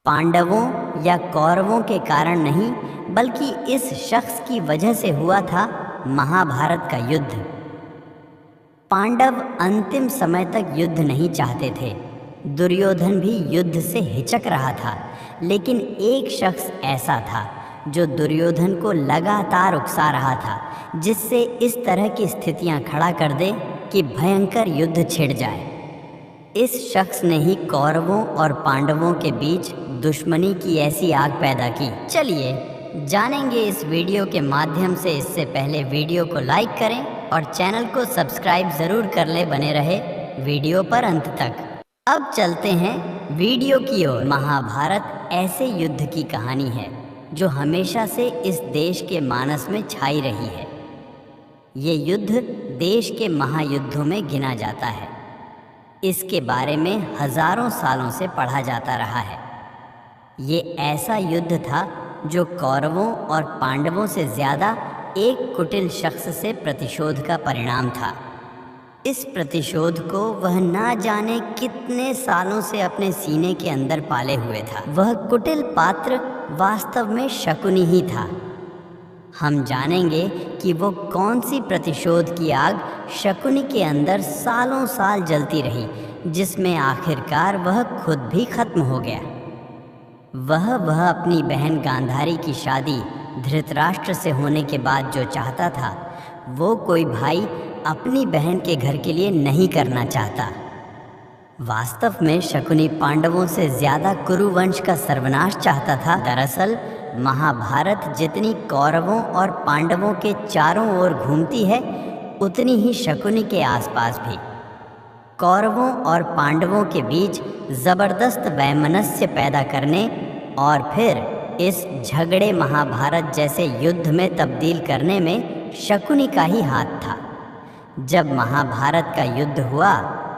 पांडवों या कौरवों के कारण नहीं, बल्कि इस शख्स की वजह से हुआ था महाभारत का युद्ध। पांडव अंतिम समय तक युद्ध नहीं चाहते थे। दुर्योधन भी युद्ध से हिचक रहा था, लेकिन एक शख्स ऐसा था जो दुर्योधन को लगातार उकसा रहा था, जिससे इस तरह की स्थितियां खड़ा कर दे कि भयंकर युद्ध छिड़ जाए। इस शख्स ने ही कौरवों और पांडवों के बीच दुश्मनी की ऐसी आग पैदा की। चलिए जानेंगे इस वीडियो के माध्यम से। इससे पहले वीडियो को लाइक करें और चैनल को सब्सक्राइब ज़रूर कर ले। बने रहे वीडियो पर अंत तक। अब चलते हैं वीडियो की ओर। महाभारत ऐसे युद्ध की कहानी है जो हमेशा से इस देश के मानस में छाई रही है। ये युद्ध देश के महायुद्धों में गिना जाता है। इसके बारे में हजारों सालों से पढ़ा जाता रहा है। ये ऐसा युद्ध था जो कौरवों और पांडवों से ज़्यादा एक कुटिल शख्स से प्रतिशोध का परिणाम था। इस प्रतिशोध को वह ना जाने कितने सालों से अपने सीने के अंदर पाले हुए था। वह कुटिल पात्र वास्तव में शकुनी ही था। हम जानेंगे कि वो कौन सी प्रतिशोध की आग शकुनी के अंदर सालों साल जलती रही, जिसमें आखिरकार वह खुद भी खत्म हो गया। वह अपनी बहन गांधारी की शादी धृतराष्ट्र से होने के बाद जो चाहता था, वो कोई भाई अपनी बहन के घर के लिए नहीं करना चाहता। वास्तव में शकुनी पांडवों से ज़्यादा कुरुवंश का सर्वनाश चाहता था। दरअसल महाभारत जितनी कौरवों और पांडवों के चारों ओर घूमती है, उतनी ही शकुनी के आसपास भी। कौरवों और पांडवों के बीच ज़बरदस्त वैमनस्य पैदा करने और फिर इस झगड़े महाभारत जैसे युद्ध में तब्दील करने में शकुनी का ही हाथ था। जब महाभारत का युद्ध हुआ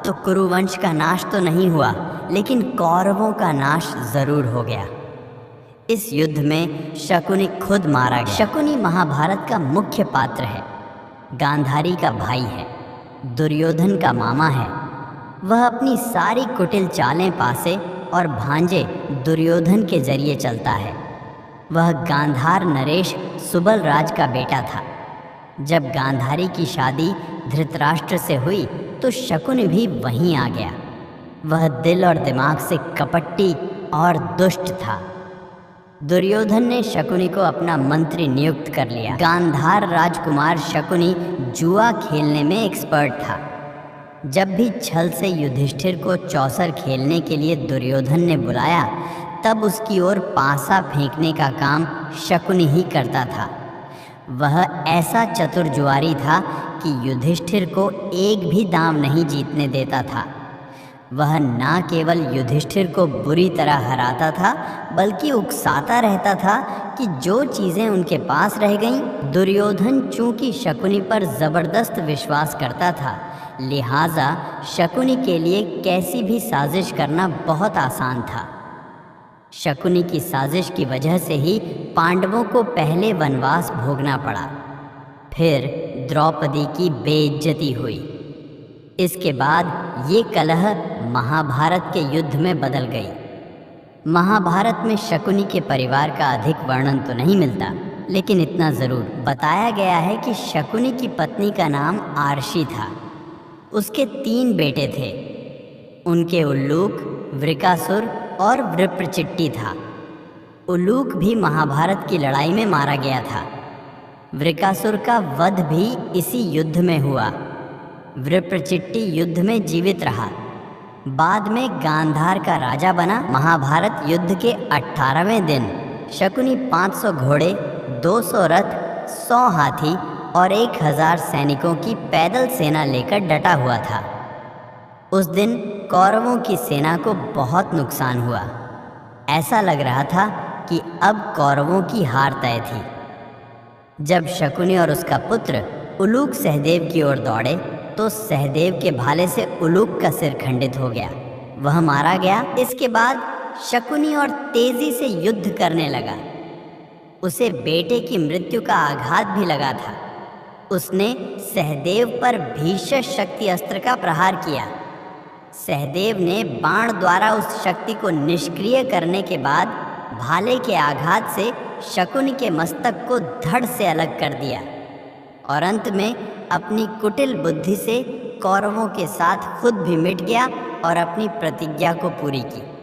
तो कुरुवंश का नाश तो नहीं हुआ, लेकिन कौरवों का नाश ज़रूर हो गया। इस युद्ध में शकुनी खुद मारा गया। शकुनी महाभारत का मुख्य पात्र है, गांधारी का भाई है, दुर्योधन का मामा है। वह अपनी सारी कुटिल चालें पासे और भांजे दुर्योधन के जरिए चलता है। वह गांधार नरेश सुबल राज का बेटा था। जब गांधारी की शादी धृतराष्ट्र से हुई तो शकुनी भी वहीं आ गया। वह दिल और दिमाग से कपटी और दुष्ट था। दुर्योधन ने शकुनी को अपना मंत्री नियुक्त कर लिया। गांधार राजकुमार शकुनी जुआ खेलने में एक्सपर्ट था। जब भी छल से युधिष्ठिर को चौसर खेलने के लिए दुर्योधन ने बुलाया, तब उसकी ओर पासा फेंकने का काम शकुनी ही करता था। वह ऐसा चतुर जुआरी था कि युधिष्ठिर को एक भी दांव नहीं जीतने देता था। वह ना केवल युधिष्ठिर को बुरी तरह हराता था, बल्कि उकसाता रहता था कि जो चीज़ें उनके पास रह गईं। दुर्योधन चूंकि शकुनी पर ज़बरदस्त विश्वास करता था, लिहाजा शकुनी के लिए कैसी भी साजिश करना बहुत आसान था। शकुनी की साजिश की वजह से ही पांडवों को पहले वनवास भोगना पड़ा, फिर द्रौपदी की बेइज्जती हुई। इसके बाद ये कलह महाभारत के युद्ध में बदल गई। महाभारत में शकुनी के परिवार का अधिक वर्णन तो नहीं मिलता, लेकिन इतना ज़रूर बताया गया है कि शकुनी की पत्नी का नाम आर्शी था। उसके 3 बेटे थे। उनके उल्लूक, वृकासुर और वृप्रचिट्टी था। उल्लूक भी महाभारत की लड़ाई में मारा गया था। वृकासुर का वध भी इसी युद्ध में हुआ। वृप्रचिट्टी युद्ध में जीवित रहा, बाद में गांधार का राजा बना। महाभारत युद्ध के 18वें दिन शकुनी 500 घोड़े, 200 रथ, 100 हाथी और 1000 सैनिकों की पैदल सेना लेकर डटा हुआ था। उस दिन कौरवों की सेना को बहुत नुकसान हुआ। ऐसा लग रहा था कि अब कौरवों की हार तय थी। जब शकुनी और उसका पुत्र उलूक सहदेव की ओर दौड़े तो सहदेव के भाले से उलूक का सिर खंडित हो गया। वह मारा गया। इसके बाद शकुनी और तेजी से युद्ध करने लगा। उसे बेटे की मृत्यु का आघात भी लगा था। उसने सहदेव पर भीषण शक्ति अस्त्र का प्रहार किया। सहदेव ने बाण द्वारा उस शक्ति को निष्क्रिय करने के बाद भाले के आघात से शकुनि के मस्तक को धड़ से अलग कर दिया और अंत में अपनी कुटिल बुद्धि से कौरवों के साथ खुद भी मिट गया और अपनी प्रतिज्ञा को पूरी की।